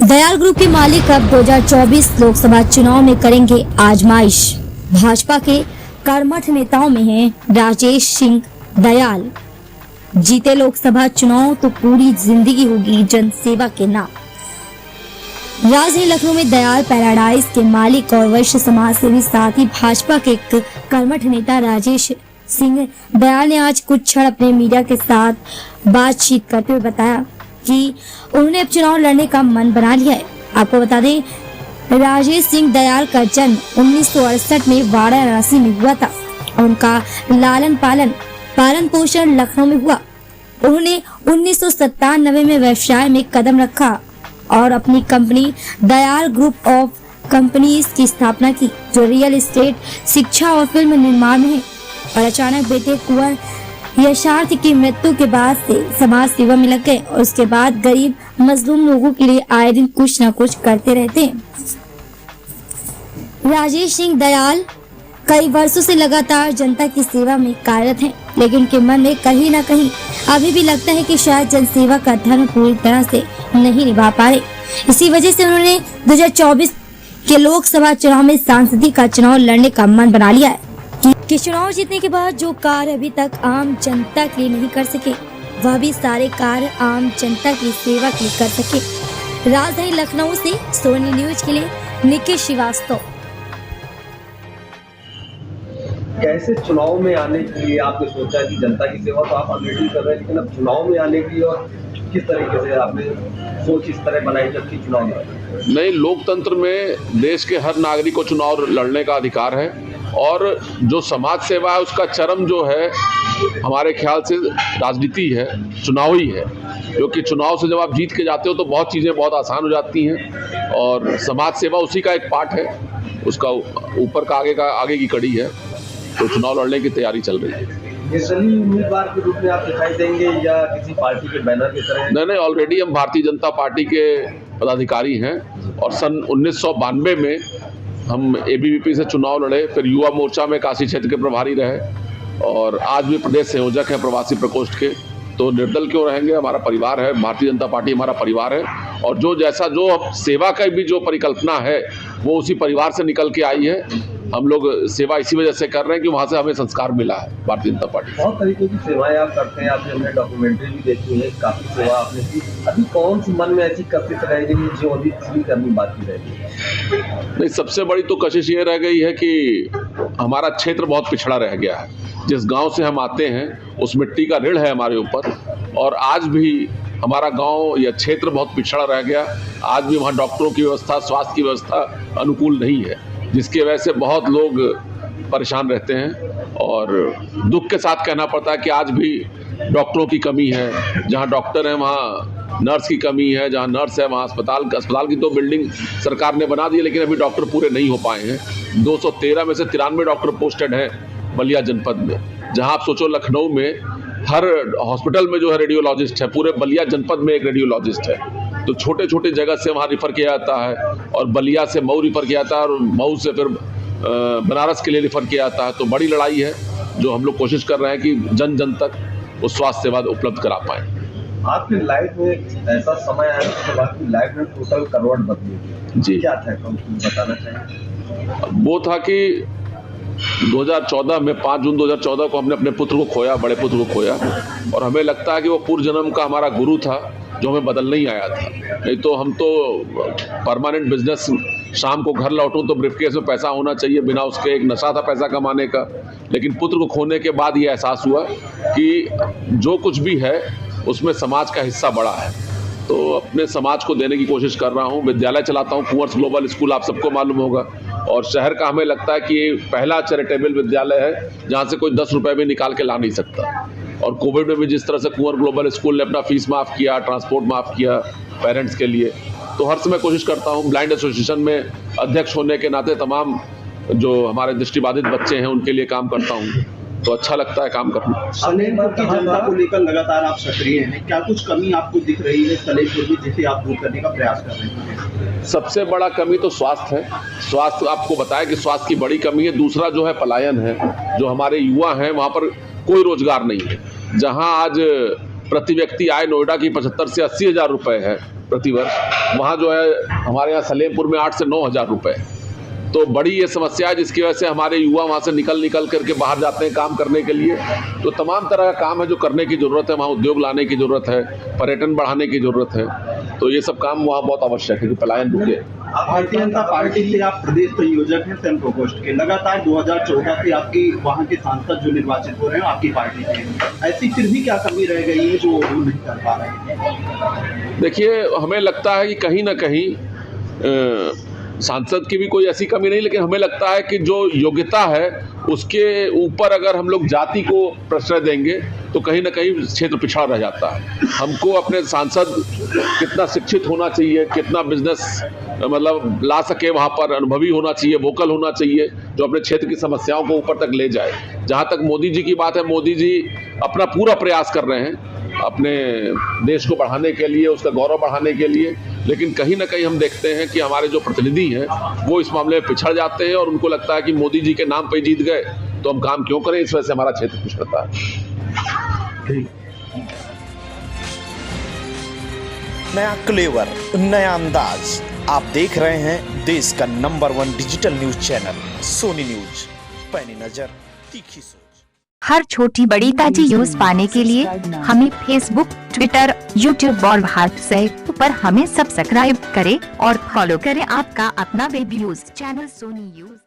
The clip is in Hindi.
दयाल ग्रुप के मालिक अब 2024 लोकसभा चुनाव में करेंगे आजमाइश। भाजपा के कर्मठ नेताओं में हैं राजेश सिंह दयाल। जीते लोकसभा चुनाव तो पूरी जिंदगी होगी जनसेवा के नाम। राजधानी लखनऊ में दयाल पैराडाइज के मालिक और वरिष्ठ समाज सेवी साथ ही भाजपा के कर्मठ नेता राजेश सिंह दयाल ने आज कुछ क्षण अपने मीडिया के साथ बातचीत करते हुए बताया कि उन्होंने अब चुनाव लड़ने का मन बना लिया है। आपको बता दें, राजेश सिंह दयाल का जन्म 1968 में वाराणसी में हुआ था और उनका लालन पालन पोषण लखनऊ में हुआ। उन्होंने 1997 में व्यवसाय में कदम रखा और अपनी company Dayal group of companies की स्थापना की, जो रियल एस्टेट, शिक्षा और फिल्म निर्माण में है। और अचानक बेटे कुंवर यशार्थ की मृत्यु के बाद से समाज सेवा में लग गए और उसके बाद गरीब मजलूम लोगों के लिए आए दिन कुछ न कुछ करते रहते हैं। राजेश सिंह दयाल कई वर्षों से लगातार जनता की सेवा में कार्यरत हैं, लेकिन उनके मन में कहीं न कहीं अभी भी लगता है कि शायद जनसेवा का धर्म पूरी तरह से नहीं निभा पा रहे। इसी वजह से उन्होंने 2024 के लोकसभा चुनाव में सांसदी का चुनाव लड़ने का मन बना लिया है कि चुनाव जीतने के बाद जो कार्य अभी तक आम जनता के लिए नहीं कर सके, वह भी सारे कार्य आम जनता की सेवा के लिए कर सके। राजधानी लखनऊ से सोनी न्यूज के लिए निखिल श्रीवास्तव। कैसे चुनाव में आने के लिए आपने सोचा कि जनता की सेवा तो आप ऑलरेडी कर रहे हैं, लेकिन अब चुनाव में आने के लिए और किस तरीके से आपने सोच इस तरह बनाई जबकि चुनाव में? नहीं, लोकतंत्र में देश के हर नागरिक को चुनाव लड़ने का अधिकार है और जो समाज सेवा है उसका चरम जो है हमारे ख्याल से राजनीति है, चुनाव ही है। क्योंकि चुनाव से जब आप जीत के जाते हो तो बहुत चीज़ें बहुत आसान हो जाती हैं और समाज सेवा उसी का एक पार्ट है, उसका ऊपर का आगे की कड़ी है। तो चुनाव लड़ने की तैयारी चल रही है। निर्दलीय उम्मीदवार के रूप में आप दिखाई देंगे या किसी पार्टी के बैनर की तरह? नहीं, ऑलरेडी हम भारतीय जनता पार्टी के पदाधिकारी हैं और सन 1992 में हम एबीवीपी से चुनाव लड़े, फिर युवा मोर्चा में काशी क्षेत्र के प्रभारी रहे और आज भी प्रदेश संयोजक हैं प्रवासी प्रकोष्ठ के। तो निर्दल क्यों रहेंगे, हमारा परिवार है, भारतीय जनता पार्टी हमारा परिवार है और जो सेवा का भी जो परिकल्पना है वो उसी परिवार से निकल के आई है। हम लोग सेवा इसी वजह से कर रहे हैं कि वहाँ से हमें संस्कार मिला है भारतीय जनता पार्टी। बहुत तरीके की सेवाएं आप करते हैं, आपने हमने डॉक्यूमेंट्री भी देखी है, काफ़ी सेवा आपने की। अभी कौन सी मन में ऐसी कशिश रह गई जो अभी पूरी करनी बाकी रह गई? नहीं, सबसे बड़ी तो कशिश ये रह गई है कि हमारा क्षेत्र बहुत पिछड़ा रह गया है। जिस गाँव से हम आते हैं उस मिट्टी का ऋण है हमारे ऊपर और आज भी हमारा गांव या क्षेत्र बहुत पिछड़ा रह गया। आज भी वहाँ डॉक्टरों की व्यवस्था, स्वास्थ्य की व्यवस्था अनुकूल नहीं है, जिसकी वजह से बहुत लोग परेशान रहते हैं और दुख के साथ कहना पड़ता है कि आज भी डॉक्टरों की कमी है। जहाँ डॉक्टर हैं वहाँ नर्स की कमी है, जहाँ नर्स है वहाँ अस्पताल की तो बिल्डिंग सरकार ने बना दी है, लेकिन अभी डॉक्टर पूरे नहीं हो पाए हैं। 213 में से 93 डॉक्टर पोस्टेड हैं बलिया जनपद में। जहाँ आप सोचो लखनऊ में हर हॉस्पिटल में जो है रेडियोलॉजिस्ट है, पूरे बलिया जनपद में एक रेडियोलॉजिस्ट है। तो छोटे छोटे जगह से वहाँ रिफ़र किया जाता है और बलिया से मऊ रिफ़र किया जाता है और मऊ से फिर बनारस के लिए रिफ़र किया जाता है। तो बड़ी लड़ाई है जो हम लोग कोशिश कर रहे हैं कि जन जन तक वो स्वास्थ्य सेवा उपलब्ध करा पाएँ। आपकी लाइफ में ऐसा समय आया जब आपकी लाइफ में टोटल करवट बदली जी, क्या था, बताना चाहिए? वो था कि 2014 में 5 जून 2014 को हमने अपने पुत्र को खोया, बड़े पुत्र को खोया और हमें लगता है कि वो पूर्व जन्म का हमारा गुरु था जो हमें बदलने ही आया था। नहीं तो हम तो परमानेंट बिजनेस, शाम को घर लौटूं तो ब्रीफकेस में पैसा होना चाहिए, बिना उसके एक नशा था पैसा कमाने का। लेकिन पुत्र को खोने के बाद ये एहसास हुआ कि जो कुछ भी है उसमें समाज का हिस्सा बड़ा है। तो अपने समाज को देने की कोशिश कर रहा हूँ। विद्यालय चलाता हूँ, कुंवर ग्लोबल स्कूल, आप सबको मालूम होगा, और शहर का हमें लगता है कि ये पहला चैरिटेबल विद्यालय है जहाँ से कोई 10 रुपये भी निकाल के ला नहीं सकता। और कोविड में भी जिस तरह से कुंवर ग्लोबल स्कूल ने अपना फीस माफ़ किया, ट्रांसपोर्ट माफ़ किया पेरेंट्स के लिए, तो हर समय कोशिश करता हूँ। ब्लाइंड एसोसिएशन में अध्यक्ष होने के नाते तमाम जो हमारे दृष्टिबाधित बच्चे हैं उनके लिए काम करता हूँ, तो अच्छा लगता है काम करना। सलेमपुर की जनता को लेकर लगातार आप सक्रिय हैं, क्या कुछ कमी आपको दिख रही है सलेमपुर में जिसे आप दूर करने का प्रयास कर रहे हैं? सबसे बड़ा कमी तो स्वास्थ्य है। स्वास्थ्य आपको बताया कि स्वास्थ्य की बड़ी कमी है। दूसरा जो है पलायन है, जो हमारे युवा हैं वहाँ पर कोई रोजगार नहीं है। जहाँ आज प्रति व्यक्ति आय नोएडा की 75 से 80 हज़ार रुपये है प्रति वर्ष, वहाँ जो है हमारे यहाँ सलेमपुर में 8 से 9 हज़ार रुपये। तो बड़ी ये समस्या है जिसकी वजह से हमारे युवा वहाँ से निकल करके बाहर जाते हैं काम करने के लिए। तो तमाम तरह का काम है जो करने की ज़रूरत है, वहाँ उद्योग लाने की ज़रूरत है, पर्यटन बढ़ाने की ज़रूरत है। तो ये सब काम वहाँ बहुत आवश्यक है कि पलायन रुके। भारतीय जनता पार्टी से आप प्रदेश संयोजक हैं सेम प्रकोष्ठ के, लगातार 2014 से आपकी वहाँ के सांसद जो निर्वाचित हो रहे हैं आपकी पार्टी से, ऐसी फिर भी क्या कमी रह गई है जो वो नहीं कर पा रहे हैं? देखिए, हमें लगता है कि कहीं ना कहीं सांसद की भी कोई ऐसी कमी नहीं, लेकिन हमें लगता है कि जो योग्यता है उसके ऊपर अगर हम लोग जाति को प्रश्रय देंगे तो कहीं ना कहीं क्षेत्र पिछड़ा रह जाता है। हमको अपने सांसद कितना शिक्षित होना चाहिए, कितना बिजनेस मतलब ला सके, वहाँ पर अनुभवी होना चाहिए, वोकल होना चाहिए, जो अपने क्षेत्र की समस्याओं को ऊपर तक ले जाए। जहाँ तक मोदी जी की बात है, मोदी जी अपना पूरा प्रयास कर रहे हैं अपने देश को बढ़ाने के लिए, उसका गौरव बढ़ाने के लिए, लेकिन कहीं ना कहीं हम देखते हैं कि हमारे जो प्रतिनिधि हैं वो इस मामले में पिछड़ जाते हैं और उनको लगता है कि मोदी जी के नाम पे जीत गए तो हम काम क्यों करें, इस वजह से हमारा क्षेत्र पिछड़ता है। नया क्लेवर, नया अंदाज, आप देख रहे हैं देश का number 1 digital news channel Sony news. पैनी नजर, तीखी सोच। हर छोटी बड़ी ताजी न्यूज पाने के लिए हमें फेसबुक, ट्विटर, यूट्यूब और व्हाट्सएप पर हमें सब्सक्राइब करें और फॉलो करें आपका अपना web news channel Sony news.